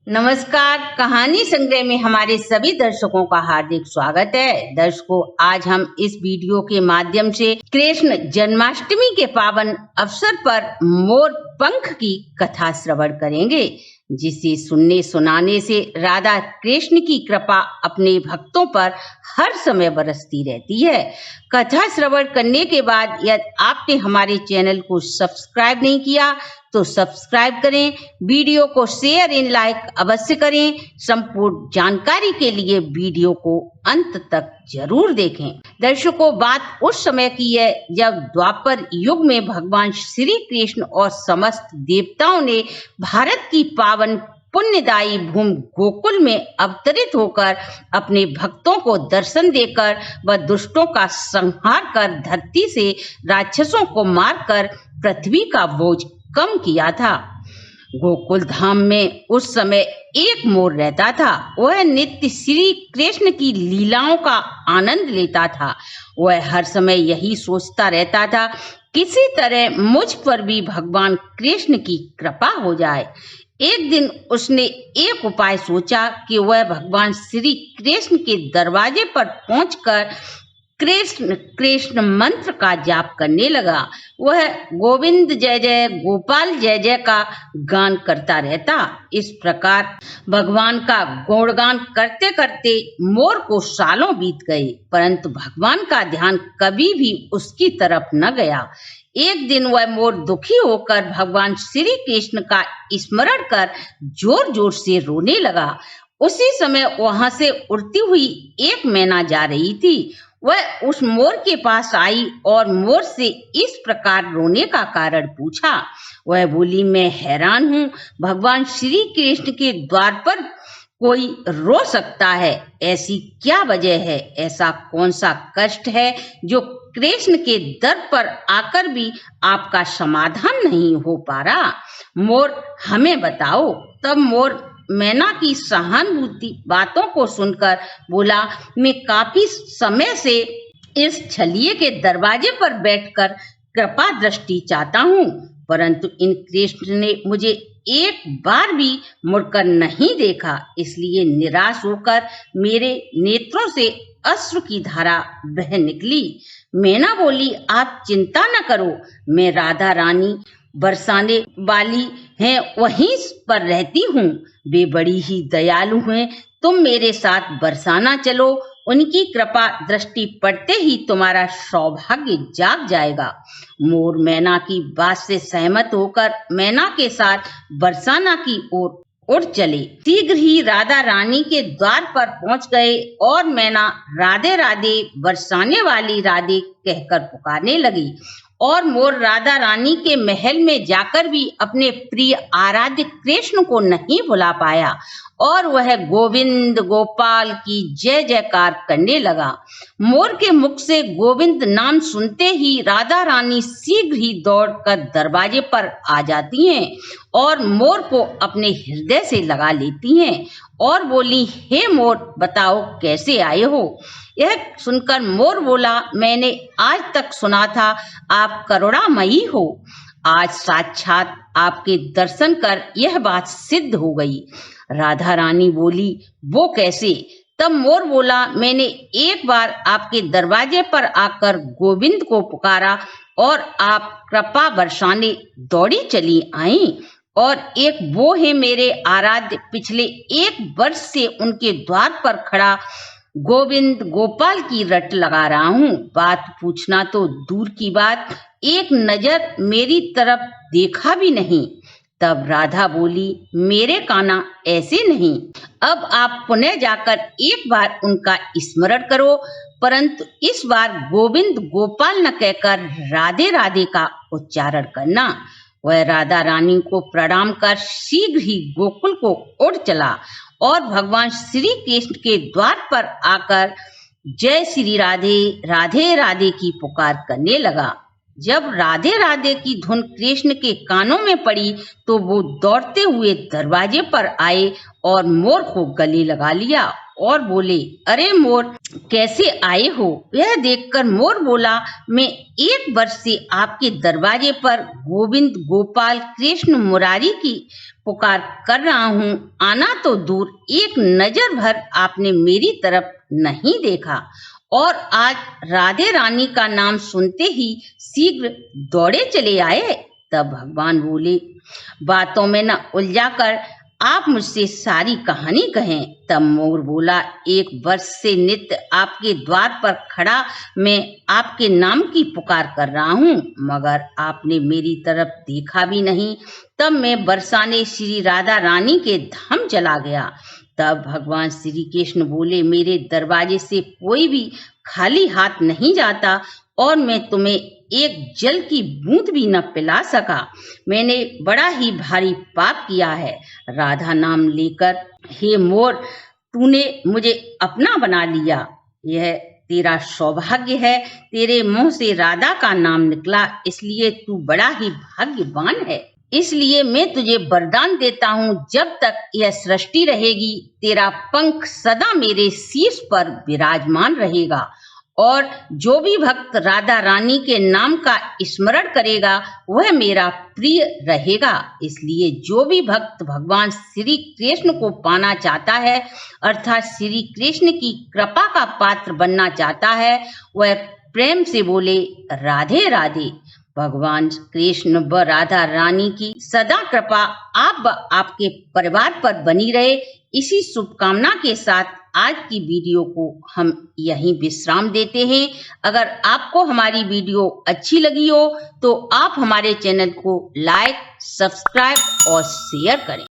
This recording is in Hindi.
नमस्कार। कहानी संग्रह में हमारे सभी दर्शकों का हार्दिक स्वागत है। दर्शकों, आज हम इस वीडियो के माध्यम से कृष्ण जन्माष्टमी के पावन अवसर पर मोर पंख की कथा श्रवण करेंगे, जिसे सुनने सुनाने से राधा कृष्ण की कृपा अपने भक्तों पर हर समय बरसती रहती है। कथा श्रवण करने के बाद यदि आपने हमारे चैनल को सब्सक्राइब नहीं किया तो सब्सक्राइब करें, वीडियो को शेयर एंड लाइक अवश्य करें। संपूर्ण जानकारी के लिए वीडियो को अंत तक जरूर देखें। दर्शकों, बात उस समय की है जब द्वापर युग में भगवान श्री कृष्ण और समस्त देवताओं ने भारत की पावन पुण्यदायी भूमि गोकुल में अवतरित होकर अपने भक्तों को दर्शन देकर व दुष्टों का संहार कर धरती से राक्षसों को मारकर पृथ्वी का बोझ कम किया था। गोकुल धाम में उस समय एक मोर रहता था। वह नित्य श्री कृष्ण की लीलाओं का आनंद लेता था। वह हर समय यही सोचता रहता था, किसी तरह मुझ पर भी भगवान कृष्ण की कृपा हो जाए। एक दिन उसने एक उपाय सोचा कि वह भगवान श्री कृष्ण के दरवाजे पर पहुंचकर कृष्ण कृष्ण मंत्र का जाप करने लगा। वह गोविंद जय जय, गोपाल जय जय का गान करता रहता। इस प्रकार भगवान का गुणगान करते करते मोर को सालों बीत गए, परंतु भगवान का ध्यान कभी भी उसकी तरफ न गया। एक दिन वह मोर दुखी होकर भगवान श्री कृष्ण का स्मरण कर जोर जोर से रोने लगा। उसी समय वहां से उड़ती हुई एक मैना जा रही थी। वह उस मोर के पास आई और मोर से इस प्रकार रोने का कारण पूछा। वह बोली, मैं हैरान हूँ, भगवान श्री कृष्ण के द्वार पर कोई रो सकता है, ऐसी क्या वजह है? ऐसा कौन सा कष्ट है जो कृष्ण के दर पर आकर भी आपका समाधान नहीं हो पा रहा? मोर, हमें बताओ। तब मोर मैना की सहानुभूति बातों को सुनकर बोला, मैं काफी समय से इस छलिए के दरवाजे पर बैठकर कृपा दृष्टि चाहता हूँ, परंतु इन कृष्ण ने मुझे एक बार भी मुड़कर नहीं देखा। इसलिए निराश होकर मेरे नेत्रों से अश्रु की धारा बह निकली। मैना बोली, आप चिंता न करो, मैं राधा रानी बरसाने वाली हैं वहीं पर रहती हूँ। वे बड़ी ही दयालु हैं, तुम मेरे साथ बरसाना चलो। उनकी कृपा दृष्टि पड़ते ही तुम्हारा सौभाग्य जाग जाएगा। मोर मैना की बात से सहमत होकर मैना के साथ बरसाना की ओर उड़ चले। शीघ्र ही राधा रानी के द्वार पर पहुंच गए और मैना राधे राधे बरसाने वाली राधे कहकर पुकारने लगी। और मोर राधा रानी के महल में जाकर भी अपने प्रिय आराध्य कृष्ण को नहीं भुला पाया और वह गोविंद गोपाल की जय जयकार करने लगा। मोर के मुख से गोविंद नाम सुनते ही राधा रानी शीघ्र ही दौड़कर दरवाजे पर आ जाती हैं और मोर को अपने हृदय से लगा लेती हैं और बोली, हे मोर, बताओ कैसे आए हो? यह सुनकर मोर बोला, मैंने आज तक सुना था आप करुणामयी हो, आज साक्षात आपके दर्शन कर यह बात सिद्ध हो गई। राधा रानी बोली, वो कैसे? तब मोर बोला, मैंने एक बार आपके दरवाजे पर आकर गोविंद को पुकारा और आप कृपा बरसाने दौड़ी चली आई, और एक वो है मेरे आराध्य, पिछले 1 वर्ष से उनके द्वार पर खड़ा गोविंद गोपाल की रट लगा रहा हूँ। बात पूछना तो दूर की बात, एक नजर मेरी तरफ देखा भी नहीं। तब राधा बोली, मेरे कान्हा ऐसे नहीं, अब आप पुनः जाकर एक बार उनका स्मरण करो, परंतु इस बार गोविंद गोपाल न कहकर राधे राधे का उच्चारण करना। वह राधा रानी को प्रणाम कर शीघ्र ही गोकुल को उड़ चला और भगवान श्री कृष्ण के द्वार पर आकर जय श्री राधे राधे राधे की पुकार करने लगा। जब राधे राधे की धुन कृष्ण के कानों में पड़ी तो वो दौड़ते हुए दरवाजे पर आए और मोर को गले लगा लिया और बोले, अरे मोर, कैसे आए हो? यह देखकर मोर बोला, मैं 1 वर्ष से आपके दरवाजे पर गोविंद गोपाल कृष्ण मुरारी की पुकार कर रहा हूँ, आना तो दूर एक नजर भर आपने मेरी तरफ नहीं देखा और आज राधे रानी का नाम सुनते ही शीघ्र दौड़े चले आए। तब भगवान बोले, बातों में न उलझा कर आप मुझसे सारी कहानी कहें। तब मोर बोला, 1 वर्ष से नित्य आपके द्वार पर खड़ा मैं आपके नाम की पुकार कर रहा हूँ, मगर आपने मेरी तरफ देखा भी नहीं। तब मैं बरसाने श्री राधा रानी के धाम चला गया। तब भगवान श्री कृष्ण बोले, मेरे दरवाजे से कोई भी खाली हाथ नहीं जाता और मैं तुम्हें एक जल की बूंद भी न पिला सका। मैंने बड़ा ही भारी पाप किया है। राधा नाम लेकर हे मोर, तूने मुझे अपना बना लिया। यह तेरा सौभाग्य है, तेरे मुंह से राधा का नाम निकला, इसलिए तू बड़ा ही भाग्यवान है। इसलिए मैं तुझे वरदान देता हूँ, जब तक यह सृष्टि रहेगी तेरा पंख सदा मेरे शीर्ष पर विराजमान रहेगा और जो भी भक्त राधा रानी के नाम का स्मरण करेगा वह मेरा प्रिय रहेगा। इसलिए जो भी भक्त भगवान श्री कृष्ण को पाना चाहता है, अर्थात श्री कृष्ण की कृपा का पात्र बनना चाहता है, वह प्रेम से बोले राधे राधे। भगवान कृष्ण व राधा रानी की सदा कृपा आप व आपके परिवार पर बनी रहे। इसी शुभकामना के साथ आज की वीडियो को हम यहीं विश्राम देते हैं। अगर आपको हमारी वीडियो अच्छी लगी हो तो आप हमारे चैनल को लाइक, सब्सक्राइब और शेयर करें।